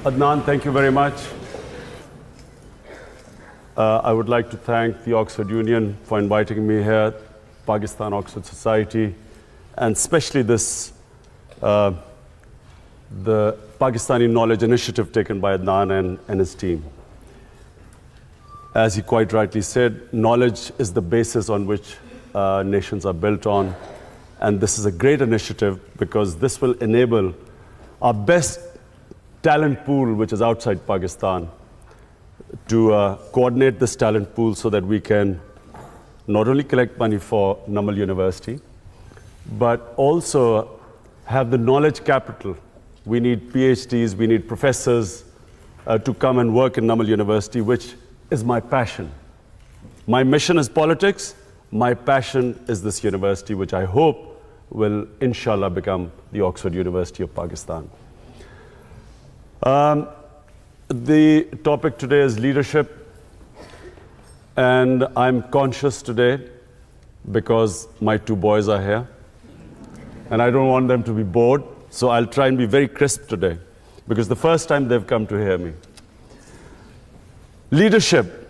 Adnan, thank you very much. I would like to thank the Oxford Union for inviting me here, Pakistan Oxford Society, and especially this, the Pakistani Knowledge Initiative taken by Adnan and his team. As he quite rightly said, knowledge is the basis on which nations are built on. And this is a great initiative because this will enable our best talent pool, which is outside Pakistan, to coordinate this talent pool so that we can not only collect money for Namal University, but also have the knowledge capital. We need PhDs, we need professors to come and work in Namal University, which is my passion. My mission is politics. My passion is this university, which I hope will, inshallah, become the Oxford University of Pakistan. The topic today is leadership, and I'm conscious today because my two boys are here, and I don't want them to be bored, so I'll try and be very crisp today, because the first time they've come to hear me. Leadership.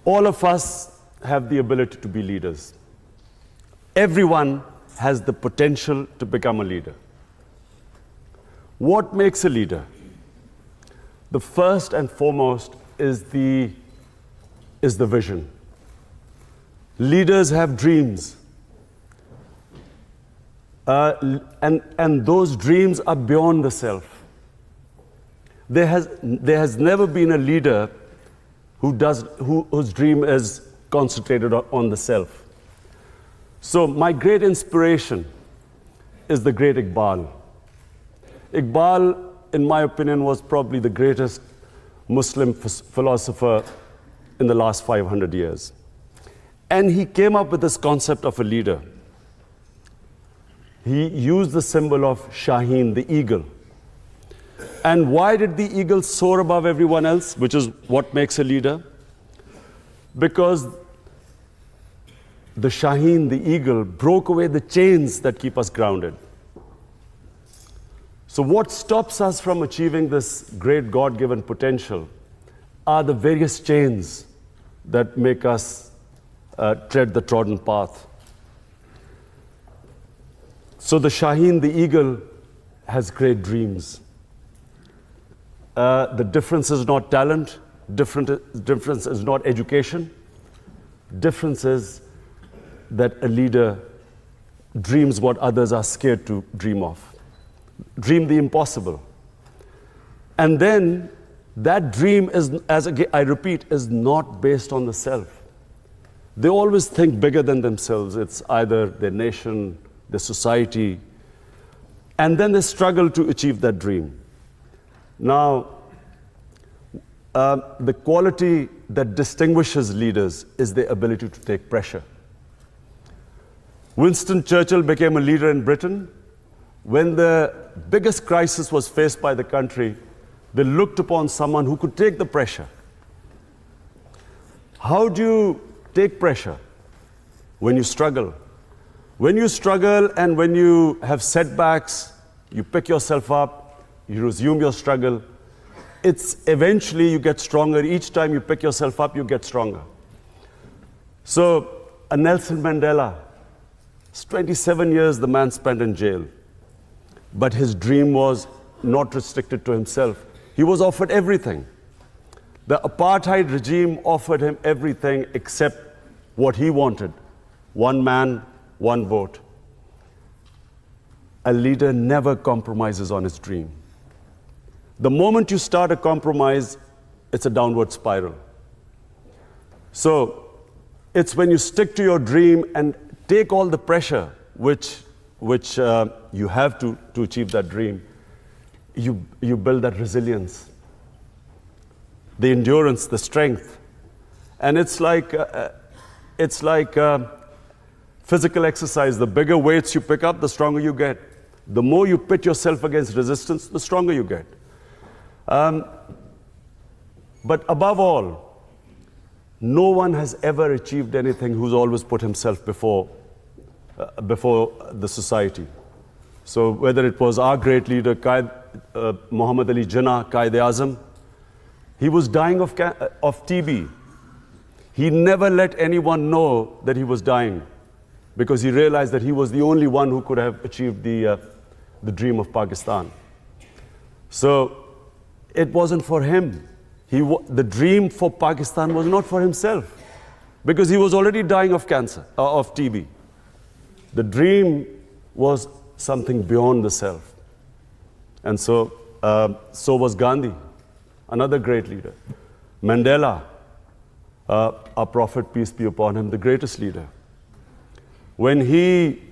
All of us have the ability to be leaders. Everyone has the potential to become a leader. What makes a leader? The first and foremost is the vision. Leaders have dreams. And those dreams are beyond the self. There has never been a leader whose dream is concentrated on the self. So my great inspiration is the great Iqbal. Iqbal, in my opinion, was probably the greatest Muslim philosopher in the last 500 years. And he came up with this concept of a leader. He used the symbol of Shaheen, the eagle. And why did the eagle soar above everyone else, which is what makes a leader? Because the Shaheen, the eagle, broke away the chains that keep us grounded. So what stops us from achieving this great God-given potential are the various chains that make us tread the trodden path. So the Shaheen, the eagle, has great dreams. The difference is not talent, difference is not education. Difference is that a leader dreams what others are scared to dream of. Dream the impossible. And then that dream is, as I repeat, is not based on the self. They always think bigger than themselves. It's either their nation, their society, and then they struggle to achieve that dream. Now, the quality that distinguishes leaders is their ability to take pressure. Winston Churchill became a leader in Britain. When the biggest crisis was faced by the country, they looked upon someone who could take the pressure. How do you take pressure? When you struggle. When you struggle and when you have setbacks, you pick yourself up, you resume your struggle. It's eventually you get stronger. Each time you pick yourself up, you get stronger. So, a Nelson Mandela, 27 years the man spent in jail. But his dream was not restricted to himself. He was offered everything. The apartheid regime offered him everything except what he wanted. One man, one vote. A leader never compromises on his dream. The moment you start a compromise, it's a downward spiral. So it's when you stick to your dream and take all the pressure which you have to achieve that dream, you build that resilience, the endurance, the strength. And it's like physical exercise. The bigger weights you pick up, the stronger you get. The more you pit yourself against resistance, the stronger you get. But above all, no one has ever achieved anything who's always put himself before the society. So whether it was our great leader, Muhammad Ali Jinnah, Qaid-e-Azam. He was dying of TB. He never let anyone know that he was dying because he realized that he was the only one who could have achieved the dream of Pakistan. So it wasn't for him. The dream for Pakistan was not for himself because he was already dying of cancer, of TB. The dream was something beyond the self. And so was Gandhi, another great leader. Mandela, our prophet, peace be upon him, the greatest leader. When he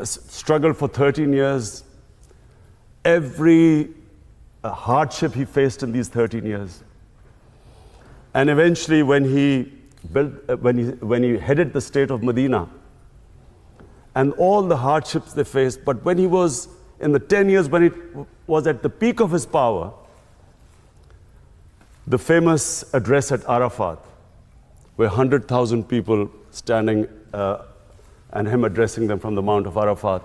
struggled for 13 years, every hardship he faced in these 13 years. And eventually when he headed the state of Medina, and all the hardships they faced, but when he was in the 10 years when it was at the peak of his power, the famous address at Arafat, where 100,000 people standing and him addressing them from the Mount of Arafat.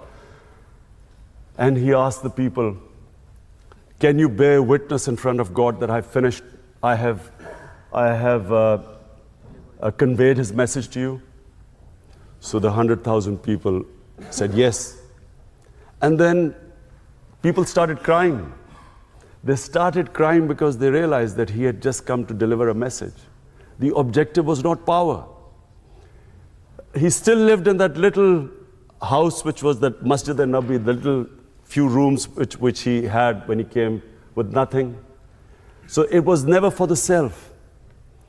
And he asked the people, can you bear witness in front of God that I have conveyed his message to you? So the 100,000 people said yes. And then people started crying. They started crying because they realized that he had just come to deliver a message. The objective was not power. He still lived in that little house, which was that Masjid al-Nabi, the little few rooms which he had when he came with nothing. So it was never for the self.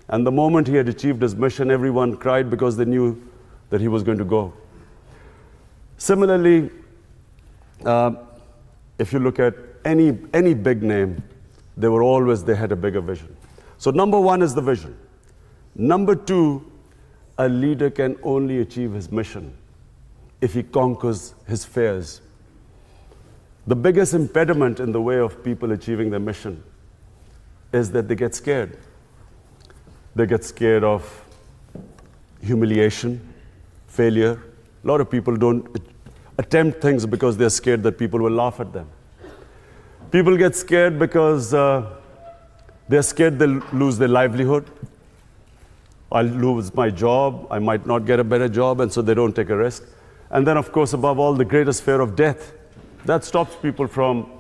And the moment he had achieved his mission, everyone cried because they knew that he was going to go. Similarly, if you look at any big name, they had a bigger vision. So number one is the vision. Number two, a leader can only achieve his mission if he conquers his fears. The biggest impediment in the way of people achieving their mission is that they get scared. They get scared of humiliation, failure. A lot of people don't attempt things because they're scared that people will laugh at them. People get scared because they're scared they'll lose their livelihood. I'll lose my job, I might not get a better job, and so they don't take a risk. And then, of course, above all, the greatest fear of death. That stops people from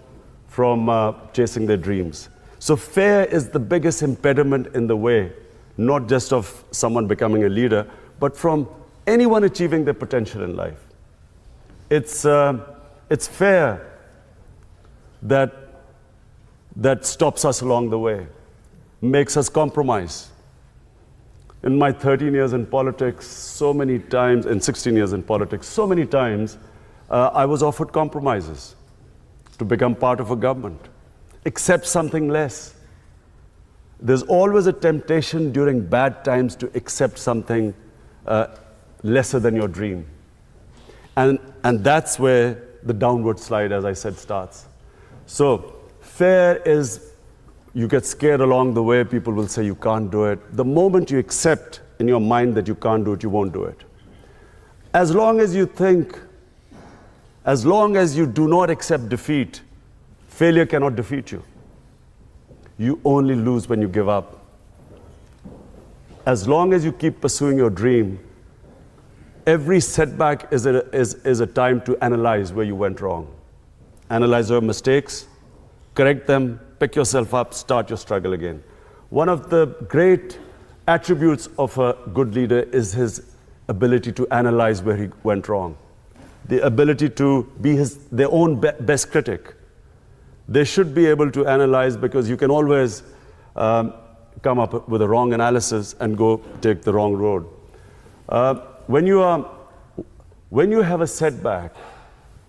chasing their dreams. So fear is the biggest impediment in the way, not just of someone becoming a leader, but from anyone achieving their potential in life. It's fear that stops us along the way, makes us compromise. In my 13 years in politics, so many times, in 16 years in politics, so many times, I was offered compromises to become part of a government, accept something less. There's always a temptation during bad times to accept something lesser than your dream. And that's where the downward slide, as I said, starts. So fear is, you get scared along the way, people will say you can't do it. The moment you accept in your mind that you can't do it, you won't do it. As long as you think, as long as you do not accept defeat, failure cannot defeat you. You only lose when you give up. As long as you keep pursuing your dream, every setback is a time to analyze where you went wrong. Analyze your mistakes, correct them, pick yourself up, start your struggle again. One of the great attributes of a good leader is his ability to analyze where he went wrong. The ability to be their own best critic. They should be able to analyze, because you can always come up with a wrong analysis and go take the wrong road. When you have a setback,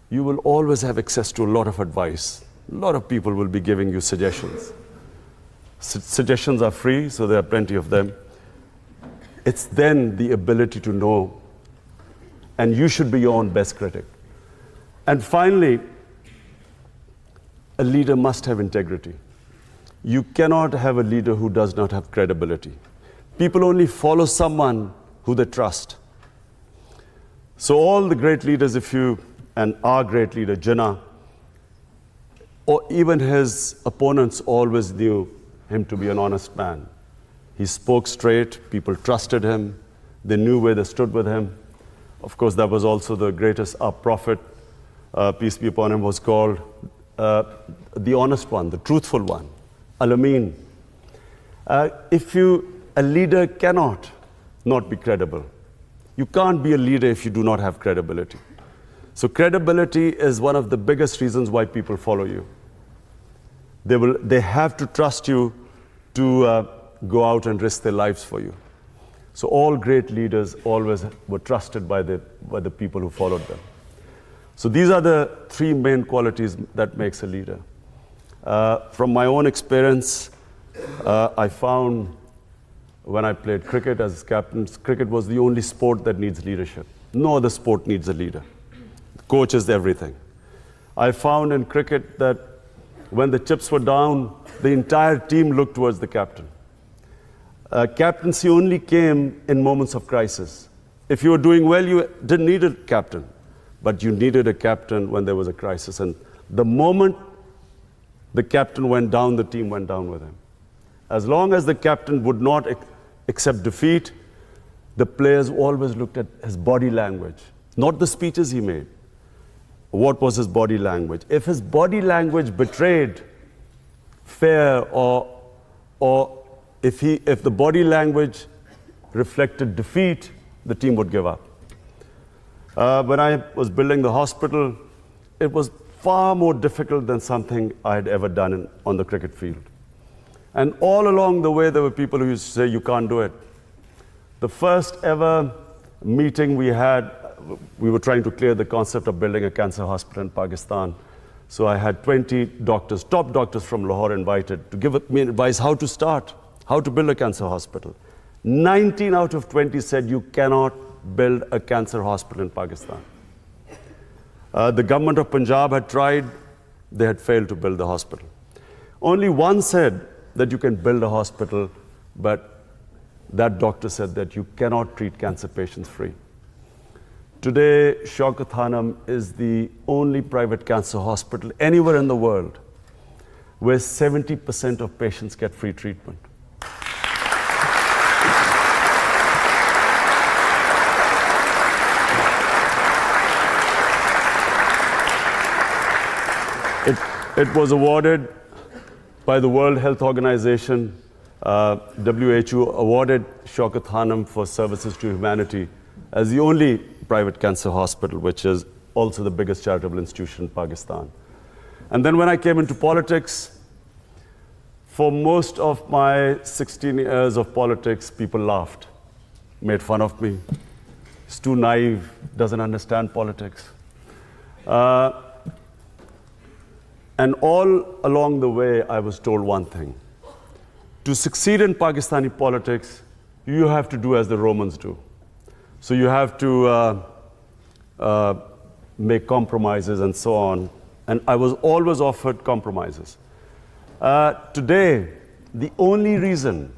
you will always have access to a lot of advice. A lot of people will be giving you suggestions. Suggestions are free, so there are plenty of them. It's then the ability to know, and you should be your own best critic. And finally, a leader must have integrity. You cannot have a leader who does not have credibility. People only follow someone who they trust. So all the great leaders, and our great leader, Jinnah, or even his opponents always knew him to be an honest man. He spoke straight, people trusted him, they knew where they stood with him. Of course, that was also the greatest, our prophet, peace be upon him, was called the honest one, the truthful one, Al-Amin. A leader cannot not be credible. You can't be a leader if you do not have credibility. So credibility is one of the biggest reasons why people follow you. They have to trust you to go out and risk their lives for you. So all great leaders always were trusted by the people who followed them. So these are the three main qualities that makes a leader. From my own experience, I found when I played cricket as captain, cricket was the only sport that needs leadership. No other sport needs a leader. The coach is everything. I found in cricket that when the chips were down, the entire team looked towards the captain. Captaincy only came in moments of crisis. If you were doing well, you didn't need a captain, but you needed a captain when there was a crisis. And the moment the captain went down, the team went down with him. As long as the captain would not accept defeat, the players always looked at his body language, not the speeches he made. What was his body language? If his body language betrayed fear or if the body language reflected defeat, the team would give up. When I was building the hospital, it was far more difficult than something I had ever done on the cricket field. And all along the way, there were people who used to say, you can't do it. The first ever meeting we had, we were trying to clear the concept of building a cancer hospital in Pakistan. So I had 20 doctors, top doctors from Lahore invited to give me advice how to start, how to build a cancer hospital. 19 out of 20 said you cannot build a cancer hospital in Pakistan. The government of Punjab had tried, they had failed to build the hospital. Only one said that you can build a hospital, but that doctor said that you cannot treat cancer patients free. Today, Shaukat Hanum is the only private cancer hospital anywhere in the world where 70% of patients get free treatment. It was awarded by the World Health Organization, WHO awarded Shaukat Hanum for services to humanity as the only private cancer hospital, which is also the biggest charitable institution in Pakistan. And then when I came into politics, for most of my 16 years of politics, people laughed, made fun of me. He's too naive, doesn't understand politics. And all along the way, I was told one thing. To succeed in Pakistani politics, you have to do as the Romans do. So you have to make compromises and so on. And I was always offered compromises. Today, the only reason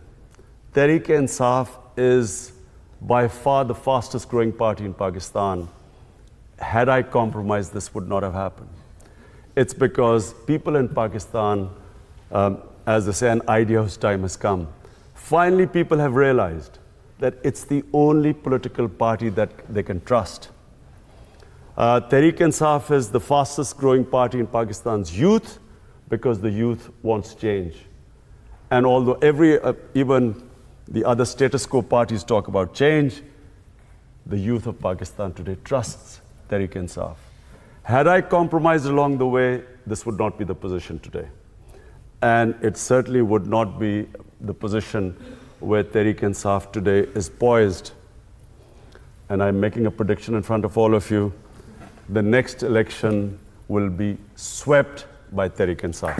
Tehreek-e-Insaf is by far the fastest growing party in Pakistan, had I compromised, this would not have happened. It's because people in Pakistan, as they say, an idea whose time has come. Finally, people have realized that it's the only political party that they can trust. Tehreek-e-Insaf is the fastest growing party in Pakistan's youth because the youth wants change. And although even the other status quo parties talk about change, the youth of Pakistan today trusts Tehreek-e-Insaf. Had I compromised along the way, this would not be the position today. And it certainly would not be the position where Tehreek-e-Insaf today is poised. And I'm making a prediction in front of all of you. The next election will be swept by Tehreek-e-Insaf.